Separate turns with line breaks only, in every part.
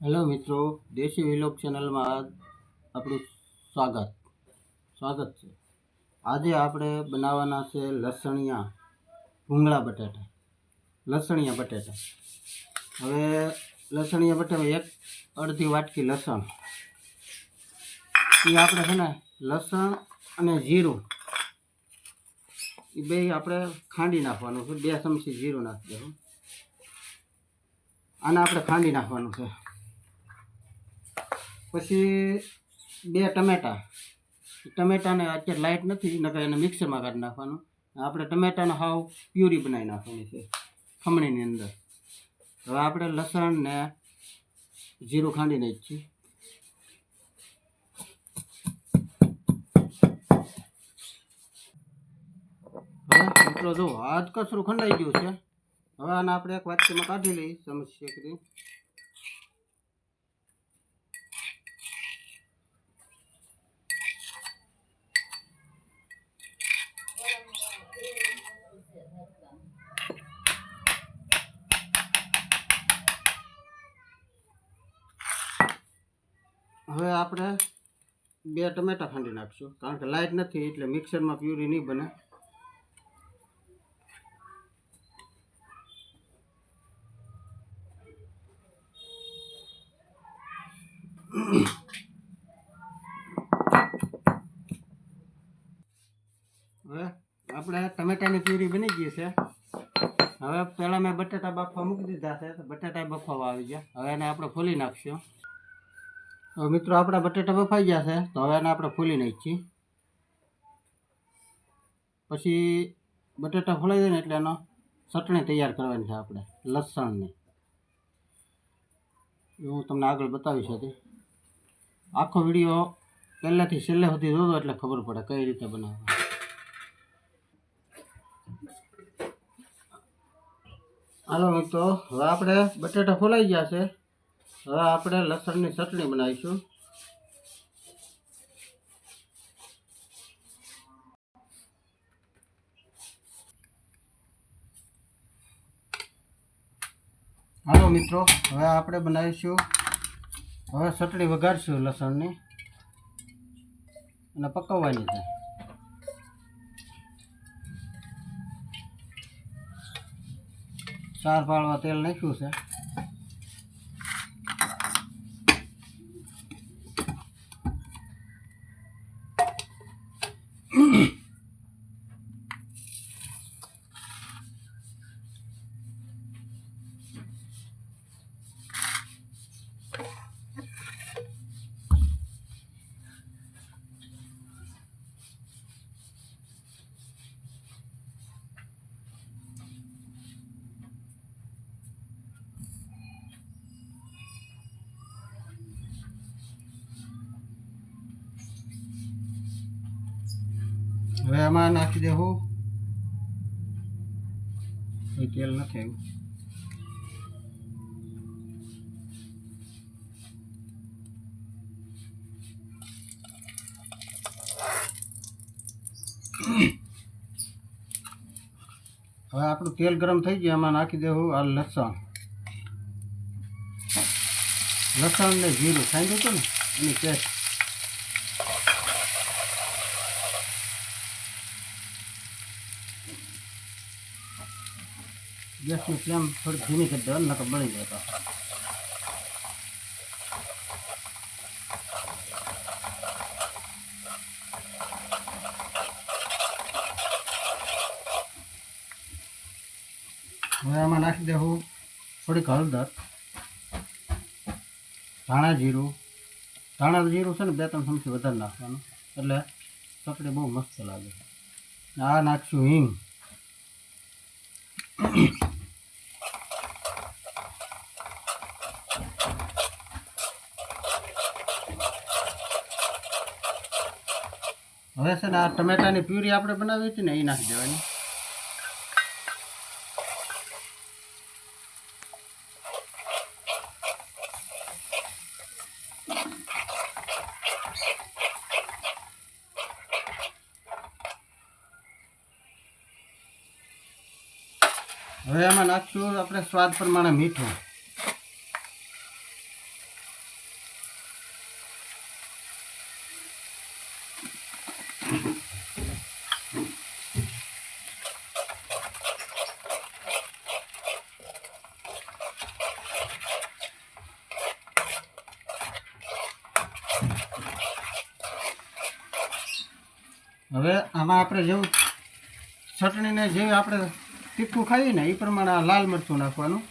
Hello મિત્રો, દેશી વિલોક ચેનલમાં આપણું સ્વાગત છે. આજે આપણે બનાવવાના છે લસણિયા બટેટા. હવે લસણિયા બટેટા એક અડધી વાટકી લસણ, એ આપણે છે ને લસણ અને જીરું એ બે આપણે ખાંડી નાખવાનું છે. 2 ચમચી જીરું નાખી દેવું. આને આપણે ખાંડી નાખવાનું છે. પછી 2 ટમેટાને અત્યારે લાઇટ નથી નકર એને મિક્સરમાં કાઢી નાખવાનું. આપણે ટમેટાને હાવ પ્યુરી બનાવી નાખવાની છે ખમણીની અંદર. હવે આપણે લસણ ને જીરું ખાંડી નાખીએ. હવે મિત્રો જો હાથ કચરું ખંડાઈ ગયું છે. હવે આને આપણે એક વાટકીમાં કાઢી લઈએ ચમચ શેકરી. હવે આપણે 2 ટમેટા ખાંડી નાખશું, કારણ કે લાઇટ નથી એટલે મિક્સરમાં પ્યુરી નહીં બને. હવે આપણે ટમેટાની પ્યુરી બની ગઈ છે. હવે પહેલાં મેં બટાટા બાફવા મૂકી દીધા છે, તો બટાટા બફાવા આવી ગયા. હવે એને આપણે ફોલી નાખશું. હવે મિત્રો આપણા બટાટા બફાઈ ગયા છે, તો હવે એને આપણે ફોલી નાખીએ. પછી બટાટા ફોલાઈ જાય ને એટલે એનો ચટણી તૈયાર કરવાની છે આપણે લસણની. એ હું તમને આગળ બતાવી શકું. આખો વિડીયો પહેલાંથી છેલ્લે સુધી જોજો એટલે ખબર પડે કઈ રીતે બનાવવા. હાલો મિત્રો, હવે આપણે બટાટા ફોલાઈ ગયા છે. હવે આપણે લસણની ચટણી બનાવીશું. હાલો મિત્રો, હવે આપણે બનાવીશું. હવે ચટણી વઘારશું લસણની અને પકવવાની છે. ચાર પાળવા તેલ નાખ્યું છે. હવે આમાં નાખી દેવું. કોઈ તેલ નથી આવ્યું. હવે આપણું તેલ ગરમ થઈ ગયું. આમાં નાખી દેવું આ લસણ ને જીરું ખાઈ હતું ને એની પેસ્ટ. ગેસની ફ્લેમ થોડી ધીમી કરી દેવાની નકર બળી જાય. હવે આમાં નાખી દેવું થોડીક હળદર, ધાણા જીરું છે ને 2-3 ચમચી વધારે નાખવાનું એટલે ચટણી બહુ મસ્ત લાગે. આ નાખશું હિંગ. હવે છે ને આ ટમેટાની પ્યુરી આપણે બનાવી હતી ને એ નાખી દેવાની. હવે આમાં નાખશું આપણે સ્વાદ પ્રમાણે મીઠું. હવે આમાં આપણે જેવું ચટણીને જેવી આપણે તીખું ખાઈએ ને એ પ્રમાણે આ લાલ મરચું નાખવાનું.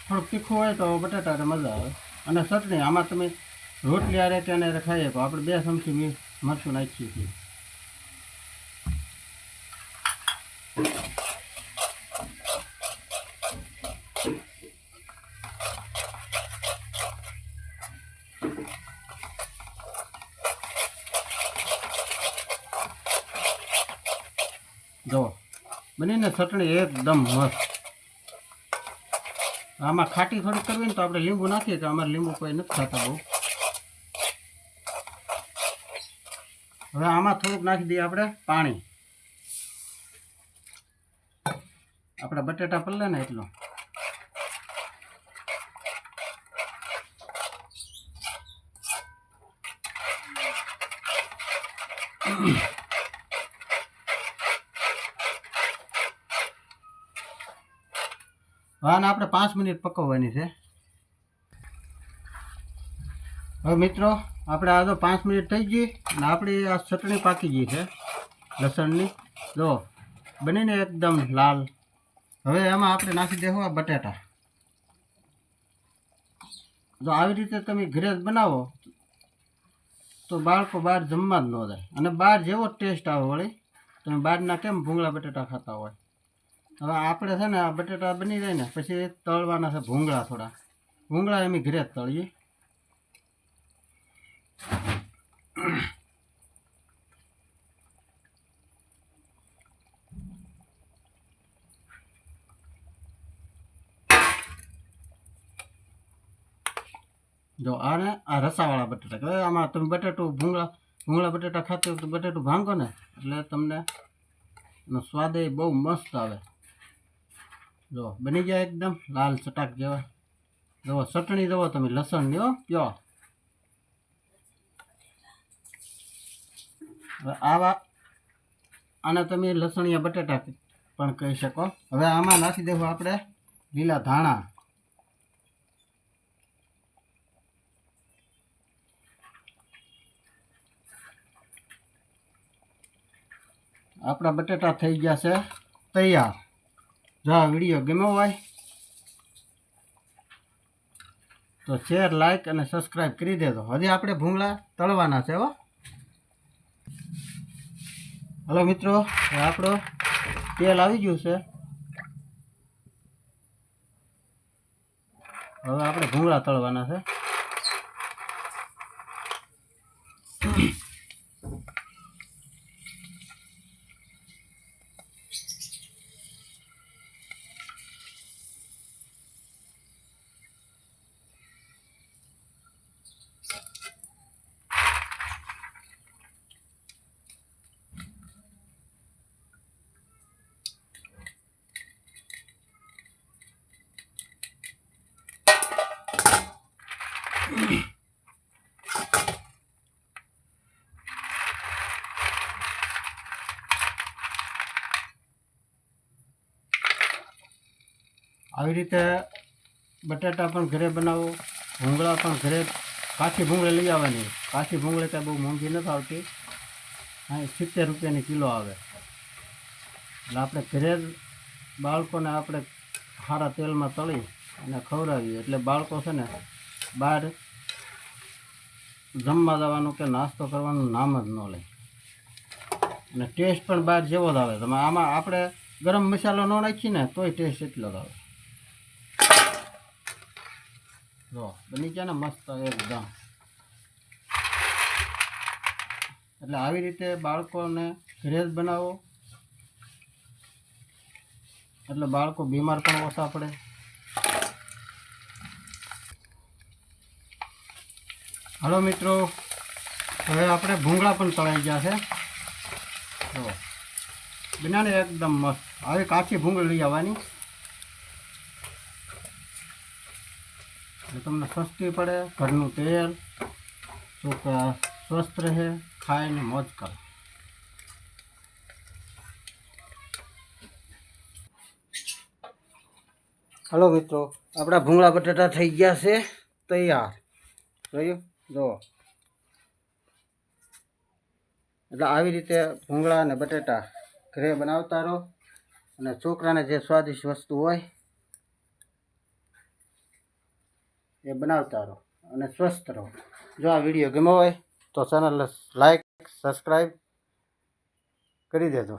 થોડુંક તીખું હોય તો બટાટાને મજા આવે. અને ચટણી આમાં તમે રોટલી આરે કે એને ખાઈએ તો આપણે 2 ચમચી મરચું નાખીએ છીએ. જો બનીને ચટણી એકદમ મસ્ત. આમાં ખાટી થોડી કરવી ને તો આપણે લીંબુ નાખીએ, કે અમારે લીંબુ કોઈ નથી ખાતા બહુ. હવે આમાં થોડુંક નાખી દઈએ આપણે પાણી. આપણા બટેટા પલ્લે ને એટલો. હા, ને આપણે 5 મિનિટ પકવવાની છે. હવે મિત્રો આપણે આ તો 5 મિનિટ થઈ ગઈ અને આપણી આ ચટણી પાકી ગઈ છે લસણની. જો બનીને એકદમ લાલ. હવે એમાં આપણે નાખી દેવું આ બટાટા. જો આવી રીતે તમે ઘરે જ બનાવો તો બાળકો બહાર જમવા જ ન જાય, અને બહાર જેવો ટેસ્ટ આવે વળી. તમે બહારના કેમ ભૂંગળા બટાટા ખાતા હોય. હવે આપણે છે ને આ બટાટા બની જાય ને પછી તળવાના છે ભૂંગળા. થોડા ભૂંગળા એમ ઘરે જ તળીએ. જો આને આ રસાવાળા બટાટા કહેવાય. આમાં તમે બટાટું ભૂંગળા બટાટા ખાતા હોય તો બટાટું ભાંગો ને એટલે તમને એનો સ્વાદ એ બહુ મસ્ત આવે. જો બની જાય એકદમ લાલ ચટાક જેવા. જો ચટણી જુઓ તમે લસણની હો પ્યોર. હવે આને તમે લસણિયા બટાટા પણ કહી શકો. હવે આમાં નાખી દેવું આપણે લીલા ધાણા. આપણા બટાટા થઈ ગયા છે તૈયાર. જો આ વિડીયો ગમ્યો હોય તો શેર, લાઈક અને સબસ્ક્રાઈબ કરી દેજો. હજી આપણે ભૂંગળા તળવાના છે હો. હલો મિત્રો, આપણો તેલ આવી ગયું છે. હવે આપણે ભૂંગળા તળવાના છે. આવી રીતે બટાટા પણ ઘરે બનાવો, ભૂંગળા પણ ઘરે. કાચી ભૂંગળી લઈ આવવાની. કાચી ભૂંગળી કાંઈ બહુ મોંઘી નથી આવતી. હા, 70 રૂપિયાની કિલો આવે. એટલે આપણે ઘરે જ બાળકોને આપણે સારા તેલમાં તળી અને ખવડાવીએ એટલે બાળકો છે ને બહાર જમવા જવાનું કે નાસ્તો કરવાનું નામ જ ન લે. અને ટેસ્ટ પણ બહાર જેવો જ આવે. તમે આમાં આપણે ગરમ મસાલો ન નાખીએ ને તોય ટેસ્ટ એટલો જ આવે. જો બની ગયા ને મસ્ત એકદમ. એટલે આવી રીતે બાળકોને ઘરે જ બનાવો એટલે બાળકો બીમાર પણ ઓછા પડે. હાલો મિત્રો, હવે આપણે ભૂંગળા પણ તળાઈ ગયા છે. જો બનાને એકદમ મસ્ત. હવે કાચી ભૂંગળી લઈ આવવાની એટલે તમને સસ્તી પડે. ઘરનું તેલ તો કે સ્વસ્થ રહે, ખાઈને મોજ કરો. હલો મિત્રો, આપણા ભૂંગળા બટાટા થઈ ગયા છે તૈયાર. જોયું? જો એટલે આવી રીતે ભૂંગળા અને બટેટા ઘરે બનાવતા રહો અને છોકરાને જે સ્વાદિષ્ટ વસ્તુ હોય એ બનાવતા રહો અને સ્વસ્થ રહો. જો આ વિડીયો ગમ્યો હોય તો ચેનલને લાઈક સબસ્ક્રાઈબ કરી દેજો.